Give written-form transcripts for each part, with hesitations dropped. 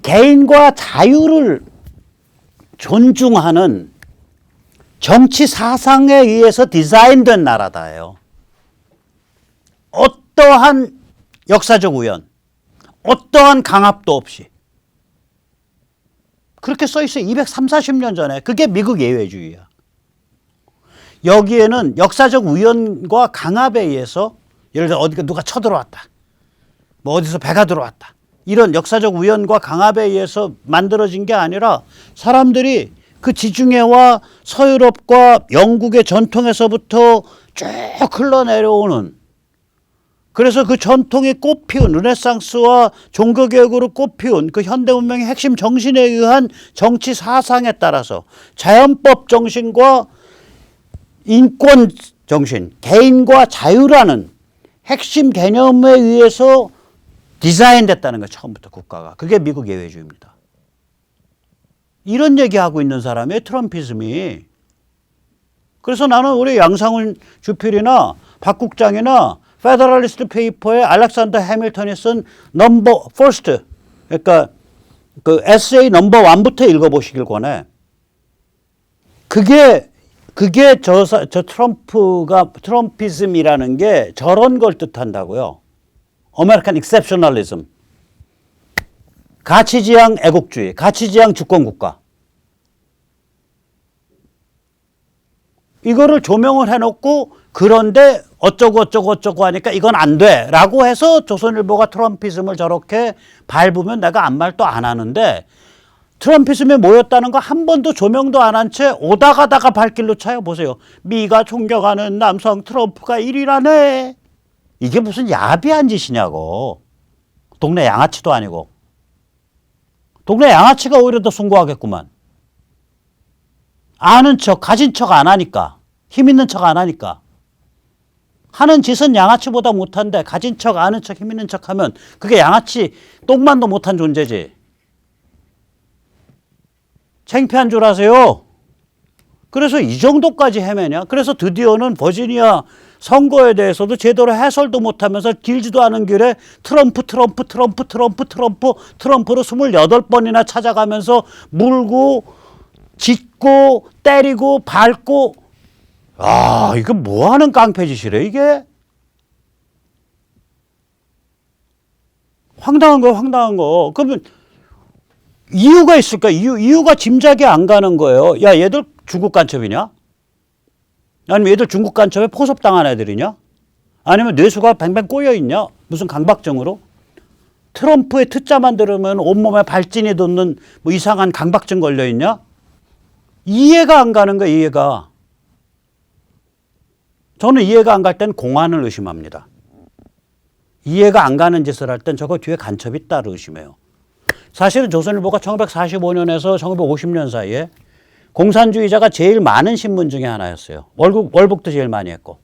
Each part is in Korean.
개인과 자유를 존중하는 정치 사상에 의해서 디자인된 나라다예요. 어떠한 역사적 우연, 어떠한 강압도 없이. 그렇게 써 있어요. 230~40년 전에. 그게 미국 예외주의야. 여기에는 역사적 우연과 강압에 의해서 예를 들어 어디가 누가 쳐들어왔다. 뭐 어디서 배가 들어왔다. 이런 역사적 우연과 강압에 의해서 만들어진 게 아니라 사람들이 그 지중해와 서유럽과 영국의 전통에서부터 쭉 흘러내려오는, 그래서 그 전통이 꽃피운 르네상스와 종교개혁으로 꽃피운 그 현대문명의 핵심 정신에 의한 정치 사상에 따라서 자연법 정신과 인권 정신, 개인과 자유라는 핵심 개념에 의해서 디자인됐다는 거예요. 처음부터 국가가. 그게 미국 예외주의입니다. 이런 얘기하고 있는 사람의 트럼피즘이. 그래서 나는 우리 양상훈 주필이나 박 국장이나 페더럴리스트 페이퍼에 알렉산더 해밀턴이 쓴 넘버 퍼스트, 그러니까 그 에세이 넘버 1부터 읽어보시길 권해. 그게 저 트럼피즘이라는 게 저런 걸 뜻한다고요. 아메리칸 익셉셔널리즘. 가치지향 애국주의, 가치지향 주권국가. 이거를 조명을 해놓고 그런데 어쩌고 하니까 이건 안 돼 라고 해서 조선일보가 트럼피즘을 저렇게 밟으면 내가 아무 말도 안 하는데, 트럼피즘에 모였다는 거 한 번도 조명도 안 한 채 오다 가다가 발길로 차요. 보세요. 미가 존경하는 남성 트럼프가 1위라네. 이게 무슨 야비한 짓이냐고. 동네 양아치도 아니고. 동네 양아치가 오히려 더 숭고하겠구만. 아는 척, 가진 척 안 하니까. 힘 있는 척 안 하니까. 하는 짓은 양아치보다 못한데 가진 척, 아는 척, 힘 있는 척 하면 그게 양아치 똥만도 못한 존재지. 창피한 줄 아세요? 그래서 이 정도까지 헤매냐? 그래서 드디어는 버지니아 선거에 대해서도 제대로 해설도 못하면서 길지도 않은 길에 트럼프로 28번이나 찾아가면서 물고 짖고 때리고 밟고, 아, 이거 뭐 하는 깡패짓이래 이게? 황당한 거. 그러면 이유가 있을까? 이유가 짐작이 안 가는 거예요. 야, 얘들 중국 간첩이냐? 아니면 얘들 중국 간첩에 포섭당한 애들이냐? 아니면 뇌수가 뱅뱅 꼬여있냐? 무슨 강박증으로? 트럼프의 특자만 들으면 온몸에 발진이 돋는 뭐 이상한 강박증 걸려있냐? 이해가 안 가는 거야, 이해가. 저는 이해가 안 갈 땐 공안을 의심합니다. 이해가 안 가는 짓을 할 땐 저거 뒤에 간첩이 있다를 의심해요. 사실은 조선일보가 1945년에서 1950년 사이에 공산주의자가 제일 많은 신문 중에 하나였어요. 월북도 제일 많이 했고.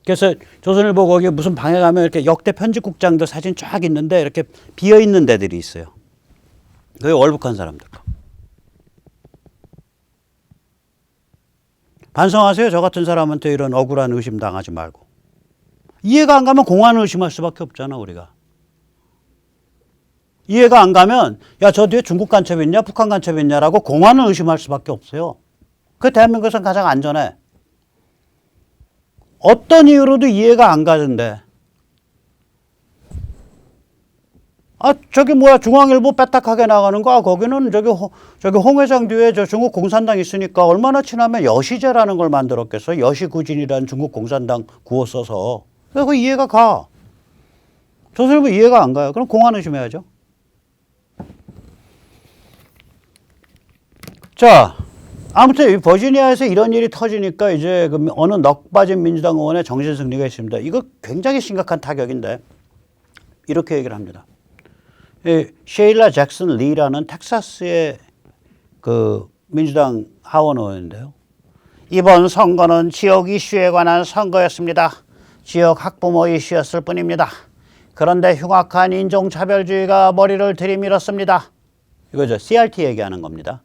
그래서 조선일보 거기에 무슨 방에 가면 이렇게 역대 편집국장들 사진 쫙 있는데 이렇게 비어있는 데들이 있어요. 그게 월북한 사람들 거. 반성하세요. 저 같은 사람한테 이런 억울한 의심 당하지 말고. 이해가 안 가면 공안을 의심할 수밖에 없잖아, 우리가. 이해가 안 가면 야, 저 뒤에 중국 간첩이 있냐 북한 간첩이 있냐라고 공안을 의심할 수밖에 없어요. 그 대한민국에서는 가장 안전해. 어떤 이유로도 이해가 안 가는데, 아, 저기 뭐야, 중앙일보 빼딱하게 나가는 거, 아, 거기는 저기 홍 회장 뒤에 저 중국 공산당 있으니까 얼마나 친하면 여시제라는 걸 만들었겠어. 여시구진이라는 중국 공산당 구호 써서. 그거 이해가 가. 조선일보 이해가 안 가요. 그럼 공안 의심해야죠. 자, 아무튼 버지니아에서 이런 일이 터지니까 이제 그 어느 넋 빠진 민주당 의원의 정신 승리가 있습니다. 이거 굉장히 심각한 타격인데 이렇게 얘기를 합니다. 셰일라 잭슨 리라는 텍사스의 그 민주당 하원 의원인데요. 이번 선거는 지역 이슈에 관한 선거였습니다. 지역 학부모 이슈였을 뿐입니다. 그런데 흉악한 인종차별주의가 머리를 들이밀었습니다. 이거죠. CRT 얘기하는 겁니다.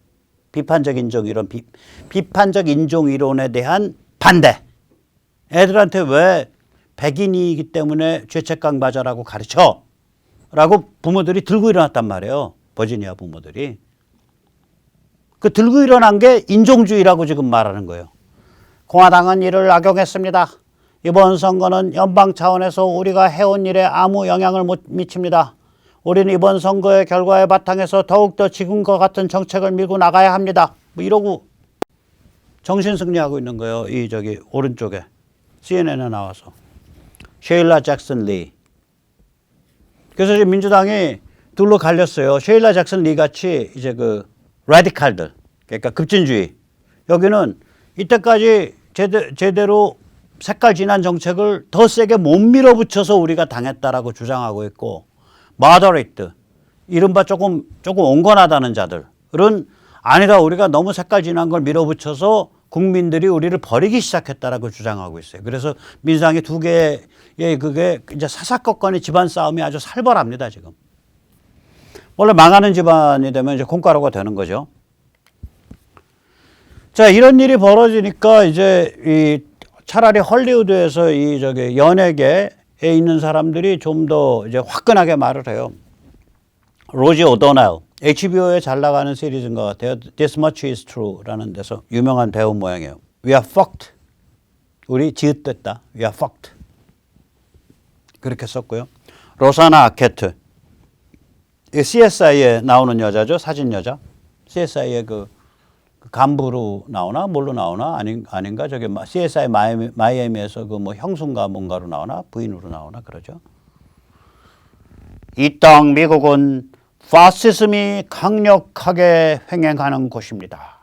비판적 인종이론, 비판적 인종이론에 대한 반대. 애들한테 왜 백인이기 때문에 죄책감 가져라고 가르쳐? 라고 부모들이 들고 일어났단 말이에요. 버지니아 부모들이. 그 들고 일어난 게 인종주의라고 지금 말하는 거예요. 공화당은 이를 악용했습니다. 이번 선거는 연방 차원에서 우리가 해온 일에 아무 영향을 못 미칩니다. 우리는 이번 선거의 결과의 바탕에서 더욱더 지금과 같은 정책을 밀고 나가야 합니다. 뭐 이러고 정신승리하고 있는 거예요. 이 저기 오른쪽에 CNN에 나와서 셰일라 잭슨 리. 그래서 이제 민주당이 둘로 갈렸어요. 셰일라 잭슨 리 같이 이제 그 라디칼들, 그러니까 급진주의. 여기는 이때까지 제대로 색깔 진한 정책을 더 세게 못 밀어붙여서 우리가 당했다라고 주장하고 있고, moderate, 이른바 조금 온건하다는 자들은 아니다, 우리가 너무 색깔 진한 걸 밀어붙여서 국민들이 우리를 버리기 시작했다라고 주장하고 있어요. 그래서 민주당이 두 개의 그게 이제 사사건건의 집안 싸움이 아주 살벌합니다, 지금. 원래 망하는 집안이 되면 이제 콩가루가 되는 거죠. 자, 이런 일이 벌어지니까 이제 차라리 헐리우드에서 저기 연예계에 있는 사람들이 좀 더 이제 화끈하게 말을 해요. 로지 오도넬, HBO에 잘 나가는 시리즈인 것 같아요. This Much Is True라는 데서 유명한 배우 모양이에요. We are fucked. 우리 지읒됐다. We are fucked. 그렇게 썼고요. 로사나 아케트. CSI에 나오는 여자죠. 사진 여자. CSI의 그 간부로 나오나 뭘로 나오나 아닌가 저기 CSI 마이애미에서 그 뭐 형수인가 뭔가로 나오나 부인으로 나오나 그러죠. 이 땅 미국은 파시즘이 강력하게 횡행하는 곳입니다.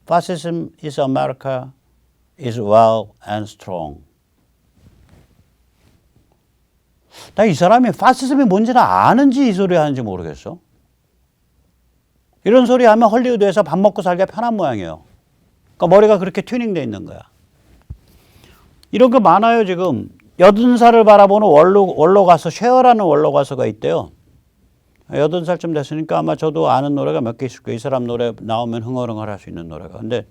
Fascism is America is well and strong. 나 이 사람이 파시즘이 뭔지는 아는지 이 소리 하는지 모르겠어. 이런 소리 하면 헐리우드에서 밥 먹고 살기가 편한 모양이에요. 그러니까 머리가 그렇게 튜닝되어 있는 거야. 이런 거 많아요, 지금. 80살을 바라보는 원로 가수, 쉐어라는 원로 가수가 있대요. 80살쯤 됐으니까 아마 저도 아는 노래가 몇 개 있을 거예요. 이 사람 노래 나오면 흥얼흥얼 할 수 있는 노래가. 근데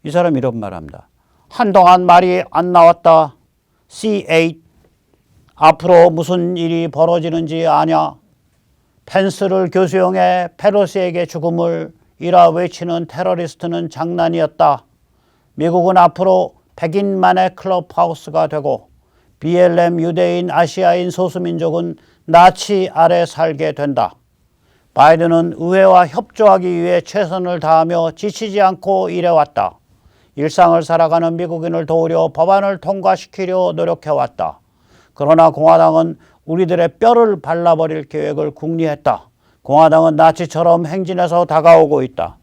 이 사람 이런 말 합니다. 한동안 말이 안 나왔다. C8. 앞으로 무슨 일이 벌어지는지 아냐. 펜스를 교수형해 페로시에게 죽음을 이라 외치는 테러리스트는 장난이었다. 미국은 앞으로 백인만의 클럽하우스가 되고 BLM 유대인 아시아인 소수민족은 나치 아래 살게 된다. 바이든은 의회와 협조하기 위해 최선을 다하며 지치지 않고 일해왔다. 일상을 살아가는 미국인을 도우려 법안을 통과시키려 노력해왔다. 그러나 공화당은 우리들의 뼈를 발라버릴 계획을 궁리했다. 공화당은 나치처럼 행진해서 다가오고 있다.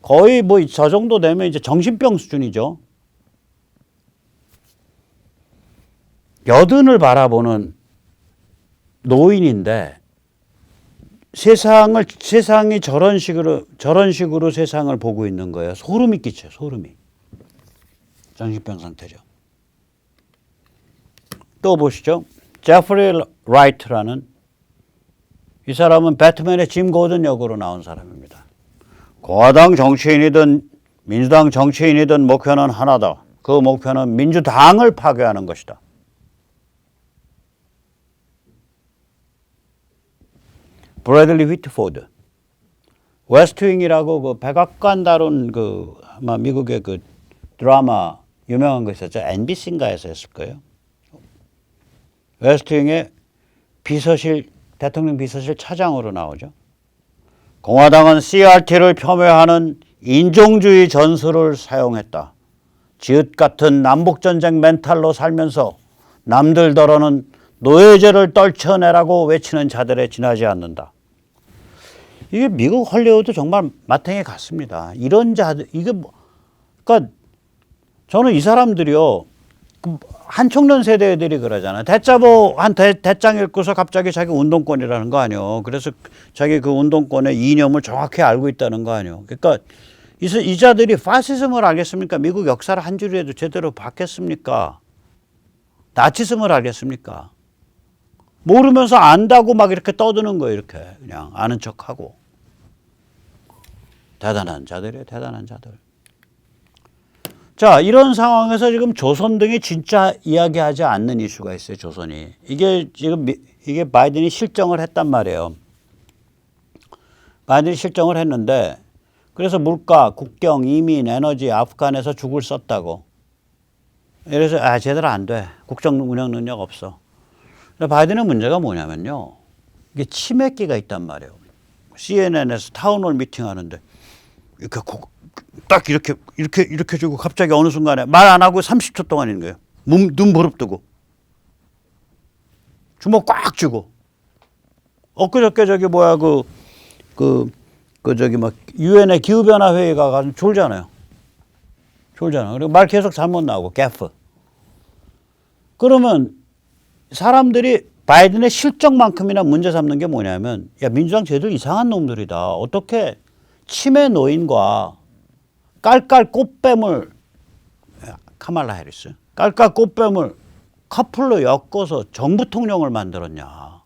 거의 뭐 저 정도 되면 이제 정신병 수준이죠. 여든을 바라보는 노인인데 세상이 저런 식으로 세상을 보고 있는 거예요. 소름이 끼쳐요. 소름이. 정신병 상태죠. 또 보시죠. 제프리 라이트라는 이 사람은 배트맨의 짐 고든 역으로 나온 사람입니다. 공화당 정치인이든 민주당 정치인이든 목표는 하나다. 그 목표는 민주당을 파괴하는 것이다. 브래들리 휘트포드, 웨스트윙이라고 그 백악관 다룬 그 아마 미국의 그 드라마 유명한 거 있었죠. NBC인가에서 했을 거예요. 웨스트윙의 대통령 비서실 차장으로 나오죠. 공화당은 CRT를 폄훼하는 인종주의 전술을 사용했다. 지읒 같은 남북전쟁 멘탈로 살면서 남들더러는 노예제를 떨쳐내라고 외치는 자들에 지나지 않는다. 이게 미국 헐리우드 정말 마탱이 같습니다. 이런 자들, 이게 그러니까 저는 이 사람들이요. 한총련 세대들이 그러잖아요. 대자보 대장 읽고서 갑자기 자기 운동권이라는 거 아니에요. 그래서 자기 그 운동권의 이념을 정확히 알고 있다는 거 아니에요. 그러니까 이 자들이 파시즘을 알겠습니까? 미국 역사를 한 줄이라도 제대로 봤겠습니까? 나치즘을 알겠습니까? 모르면서 안다고 막 이렇게 떠드는 거예요. 이렇게 그냥 아는 척하고. 대단한 자들이에요. 대단한 자들. 자, 이런 상황에서 지금 조선 등이 진짜 이야기하지 않는 이슈가 있어요. 조선이. 이게 지금 이게 바이든이 실정을 했단 말이에요. 바이든이 실정을 했는데 그래서 물가, 국경, 이민, 에너지, 아프간에서 죽을 썼다고. 그래서 제대로 안 돼. 국정 운영 능력 없어. 바이든의 문제가 뭐냐면요. 이게 치매기가 있단 말이에요. CNN에서 타운홀 미팅하는데 이렇게 딱 이렇게 주고 갑자기 어느 순간에 말 안 하고 30초 동안 있는 거예요. 눈 부릅뜨고 주먹 꽉 쥐고 엊그저께 저기 뭐야 저기 막 유엔의 기후변화 회의가 가서 졸잖아요. 그리고 말 계속 잘못 나오고 개프. 그러면 사람들이 바이든의 실정만큼이나 문제 삼는 게 뭐냐면 야 민주당 쟤들 이상한 놈들이다. 어떻게 치매 노인과 깔깔 꽃뱀을 카말라 해리스 깔깔 꽃뱀을 커플로 엮어서 정부 통령을 만들었냐.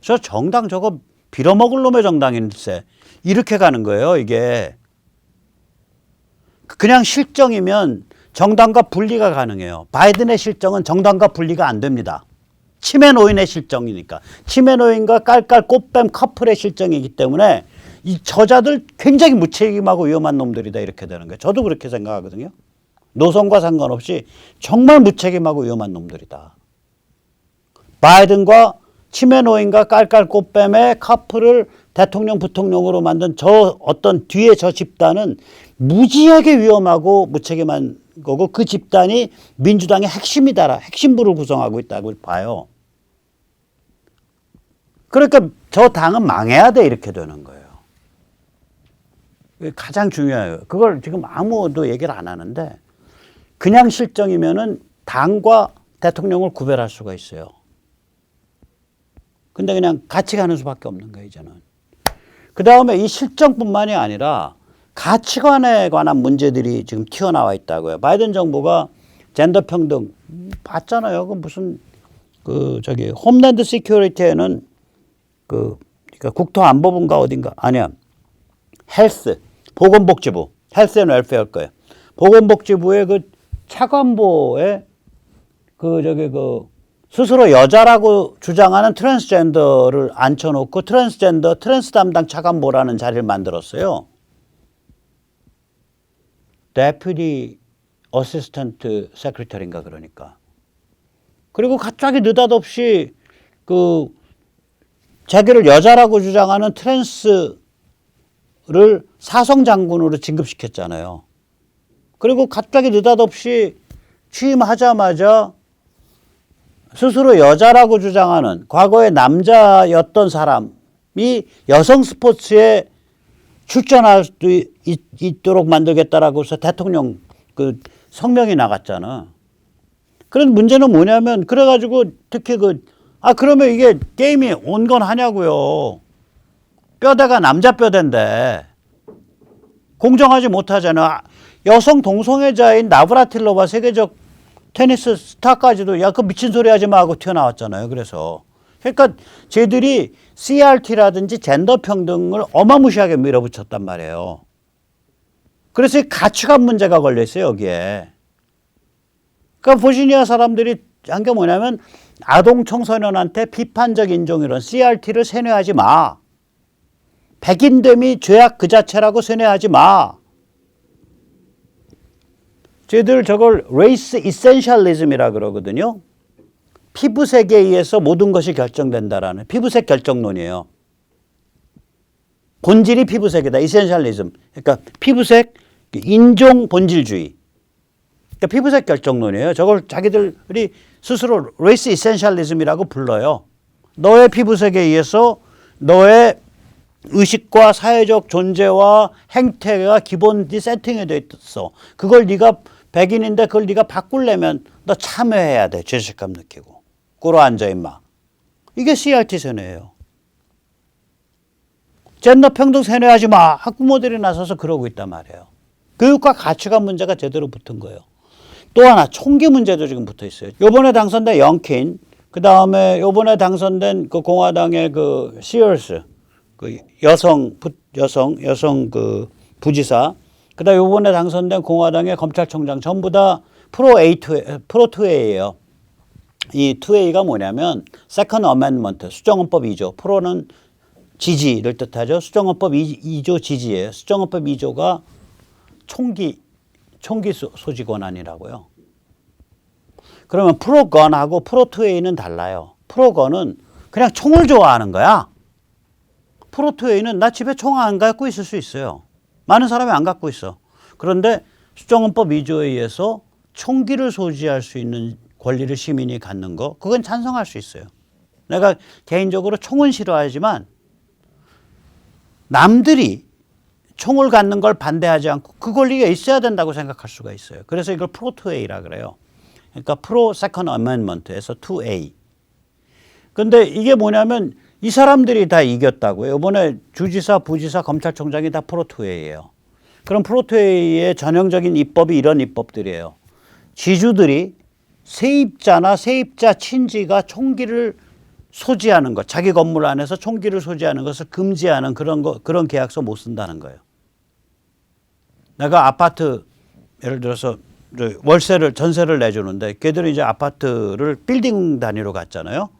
저 정당 저거 빌어먹을 놈의 정당인데 이렇게 가는 거예요. 이게 그냥 실정이면 정당과 분리가 가능해요. 바이든의 실정은 정당과 분리가 안 됩니다. 치매 노인의 실정이니까. 치매 노인과 깔깔 꽃뱀 커플의 실정이기 때문에 이 저자들 굉장히 무책임하고 위험한 놈들이다 이렇게 되는 거예요. 저도 그렇게 생각하거든요. 노선과 상관없이 정말 무책임하고 위험한 놈들이다. 바이든과 치매 노인과 깔깔 꽃뱀의 커플을 대통령 부통령으로 만든 저 어떤 뒤에 저 집단은 무지하게 위험하고 무책임한 거고 그 집단이 민주당의 핵심이다. 핵심부를 구성하고 있다고 봐요. 그러니까 저 당은 망해야 돼 이렇게 되는 거예요. 가장 중요해요. 그걸 지금 아무도 얘기를 안 하는데 그냥 실정이면은 당과 대통령을 구별할 수가 있어요. 근데 그냥 같이 가는 수밖에 없는 거예요, 이제는. 그 다음에 이 실정뿐만이 아니라 가치관에 관한 문제들이 지금 튀어나와 있다고요. 바이든 정부가 젠더 평등 봤잖아요. 그 무슨 저기 홈랜드 시큐리티에는 그러니까 국토안보부인가 어딘가 아니야. 헬스 보건복지부 헬스 앤 웰페어일 거예요. 보건복지부의 그 차관보에 스스로 여자라고 주장하는 트랜스젠더를 앉혀놓고 트랜스 담당 차관보라는 자리를 만들었어요. Deputy Assistant Secretary인가 그러니까. 그리고 갑자기 느닷없이 자기를 여자라고 주장하는 트랜스를 사성장군으로 진급시켰잖아요. 그리고 갑자기 느닷없이 취임하자마자 스스로 여자라고 주장하는 과거에 남자였던 사람이 여성 스포츠에 출전할 수 있도록 만들겠다라고 해서 대통령 성명이 나갔잖아. 그런 문제는 뭐냐면 그래가지고 특히 그러면 이게 게임이 온건하냐고요. 뼈대가 남자 뼈대인데 공정하지 못하잖아. 여성 동성애자인 나브라틸로바 세계적 테니스 스타까지도 야 그 미친 소리 하지 마 하고 튀어나왔잖아요. 그래서 그러니까 쟤들이 CRT라든지 젠더 평등을 어마무시하게 밀어붙였단 말이에요. 그래서 이 가치관 문제가 걸려 있어요, 여기에. 그러니까 버지니아 사람들이 한 게 뭐냐면 아동 청소년한테 비판적 인종이론 CRT를 세뇌하지 마. 백인됨이 죄악 그 자체라고 세뇌하지 마. 쟤들 저걸 레이스 이센셜리즘이라 그러거든요. 피부색에 의해서 모든 것이 결정된다라는 피부색 결정론이에요. 본질이 피부색이다. 이센셜리즘. 그러니까 피부색 인종 본질주의. 그러니까 피부색 결정론이에요. 저걸 자기들이 스스로 레이스 이센셜리즘이라고 불러요. 너의 피부색에 의해서 너의 의식과 사회적 존재와 행태가 기본이 세팅이 돼 있어. 그걸 네가 백인인데 그걸 네가 바꾸려면 너 참여해야 돼. 죄책감 느끼고. 꿇어 앉아 임마. 이게 CRT 세뇌예요. 젠더 평등 세뇌하지 마. 학부모들이 나서서 그러고 있단 말이에요. 교육과 가치관 문제가 제대로 붙은 거예요. 또 하나 총기 문제도 지금 붙어 있어요. 요번에 당선된 영킨, 그 다음에 요번에 당선된 그 공화당의 시얼스, 여성 부지사, 그 다음에 요번에 당선된 공화당의 검찰총장 전부 다 프로2A예요. 이 2A가 뭐냐면 Second Amendment, 수정헌법 2조. 프로는 지지를 뜻하죠. 수정헌법 2조 지지예요. 수정헌법 2조가 총기 소지 권한이라고요. 그러면 프로건하고 프로2A는 달라요. 프로건은 그냥 총을 좋아하는 거야. 프로2A는 나 집에 총 안 갖고 있을 수 있어요. 많은 사람이 안 갖고 있어. 그런데 수정헌법 2조에 의해서 총기를 소지할 수 있는 권리를 시민이 갖는 거, 그건 찬성할 수 있어요. 내가 개인적으로 총은 싫어하지만 남들이 총을 갖는 걸 반대하지 않고 그 권리가 있어야 된다고 생각할 수가 있어요. 그래서 이걸 프로2A라 그래요. 그러니까 프로 세컨드 어멘먼트에서 2A. 근데 이게 뭐냐면 이 사람들이 다 이겼다고요. 이번에 주지사, 부지사, 검찰총장이 다 프로2A예요. 그럼 프로2A의 전형적인 입법이 이런 입법들이에요. 지주들이 세입자나 세입자 친지가 총기를 소지하는 것, 자기 건물 안에서 총기를 소지하는 것을 금지하는 그런 계약서 못 쓴다는 거예요. 내가 아파트 예를 들어서 전세를 내주는데 걔들이 이제 아파트를 빌딩 단위로 갔잖아요.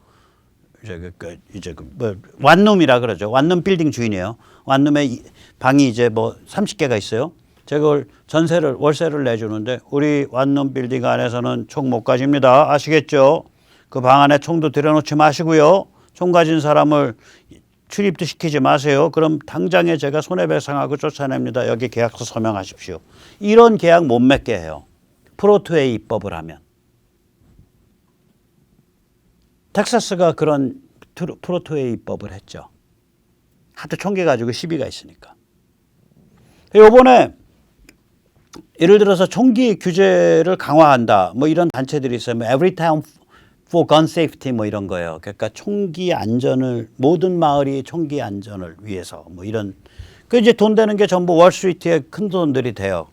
완룸이라 그러죠. 완룸 빌딩 주인이에요. 완룸에 방이 이제 뭐 30개가 있어요. 제가 월세를 내주는데 우리 완룸 빌딩 안에서는 총 못 가집니다. 아시겠죠? 그 방 안에 총도 들여놓지 마시고요. 총 가진 사람을 출입도 시키지 마세요. 그럼 당장에 제가 손해배상하고 쫓아냅니다. 여기 계약서 서명하십시오. 이런 계약 못 맺게 해요. 프로2A 입법을 하면. 텍사스가 그런 프로2A 입법을 했죠. 하도 총기 가지고 시비가 있으니까. 요번에 예를 들어서 총기 규제를 강화한다. 뭐 이런 단체들이 있어요. 뭐 Every Town for Gun Safety 뭐 이런 거예요. 그러니까 총기 안전을 모든 마을이 총기 안전을 위해서 뭐 이런 그 이제 돈 되는 게 전부 월스트리트의 큰 돈들이 돼요.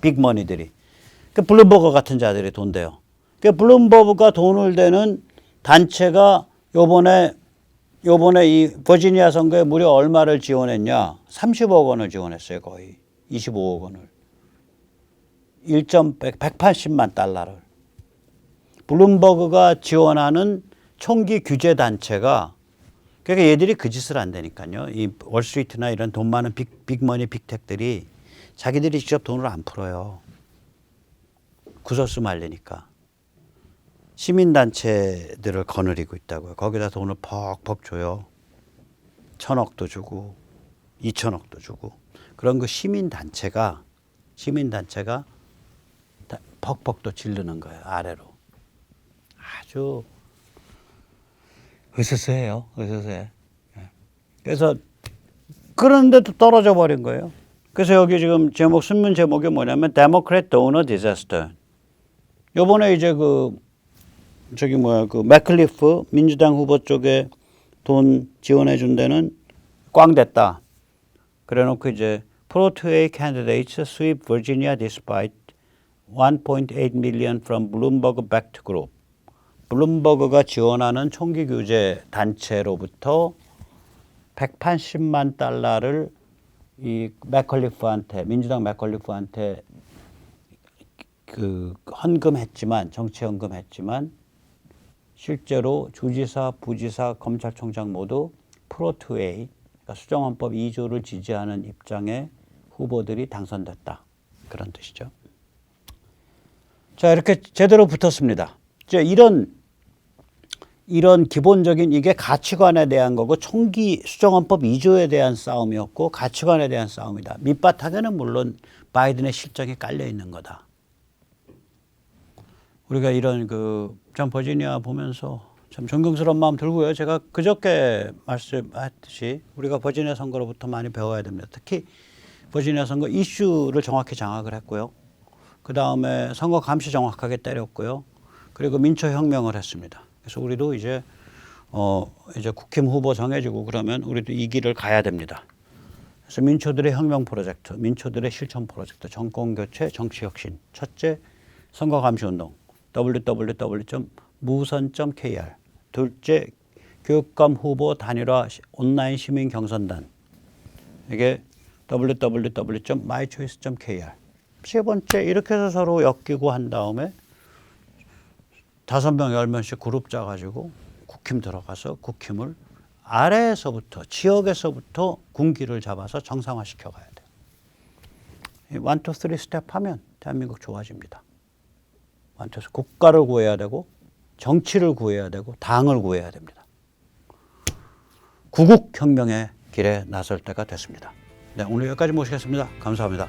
빅머니들이. 그 블룸버그 같은 자들이 돈 돼요. 그 블룸버그가 돈을 대는 단체가 요번에 이 버지니아 선거에 무려 얼마를 지원했냐? 30억 원을 지원했어요. 거의 25억 원을. 180만 달러를. 블룸버그가 지원하는 총기 규제 단체가 그러니까 얘들이 그 짓을 안 되니까요. 이 월스트리트나 이런 돈 많은 빅머니 빅텍들이 자기들이 직접 돈을 안 풀어요. 구설수 말리니까. 시민단체들을 거느리고 있다고요. 거기다 돈을 퍽퍽 줘요. 1,000억도 주고 2,000억도 주고. 그런 그 시민단체가 퍽퍽 또 지르는 거예요. 아래로. 아주 으스스해요. 으스스해. 그래서 그런데도 떨어져 버린 거예요. 그래서 여기 지금 신문 제목이 뭐냐면 Democrat Donor Disaster. 요번에 이제 그 맥클리프 민주당 후보 쪽에 돈 지원해 준 데는 꽝 됐다. 그래 놓고 이제 Pro-2A candidates sweep Virginia despite 1.8 million from Bloomberg-backed group. 블룸버그가 지원하는 총기 규제 단체로부터 180만 달러를 이 민주당 맥컬리프한테 그 정치 헌금했지만 실제로 주지사, 부지사, 검찰총장 모두 프로2A, 그러니까 수정헌법 2조를 지지하는 입장의 후보들이 당선됐다. 그런 뜻이죠. 자, 이렇게 제대로 붙었습니다. 이제 이런 기본적인 이게 가치관에 대한 거고 총기 수정헌법 2조에 대한 싸움이었고 가치관에 대한 싸움이다. 밑바닥에는 물론 바이든의 실정이 깔려 있는 거다. 우리가 이런 전 버지니아 보면서 참 존경스러운 마음 들고요. 제가 그저께 말씀했듯이 우리가 버지니아 선거로부터 많이 배워야 됩니다. 특히 버지니아 선거 이슈를 정확히 장악을 했고요. 그 다음에 선거 감시 정확하게 때렸고요. 그리고 민초혁명을 했습니다. 그래서 우리도 이제 국힘 후보 정해지고 그러면 우리도 이 길을 가야 됩니다. 그래서 민초들의 혁명 프로젝트, 민초들의 실천 프로젝트, 정권교체, 정치혁신. 첫째, 선거감시운동, www.무선.kr. 둘째, 교육감 후보 단일화 온라인 시민 경선단. 이게 www.mychoice.kr. 세 번째, 이렇게 해서 서로 엮이고 한 다음에 5명, 10명씩 그룹 짜가지고 국힘 들어가서 국힘을 아래에서부터 지역에서부터 군기를 잡아서 정상화 시켜가야 돼요. 1, 2, 3 스텝 하면 대한민국 좋아집니다. 1, 2, 3 국가를 구해야 되고 정치를 구해야 되고 당을 구해야 됩니다. 구국혁명의 길에 나설 때가 됐습니다. 네, 오늘 여기까지 모시겠습니다. 감사합니다.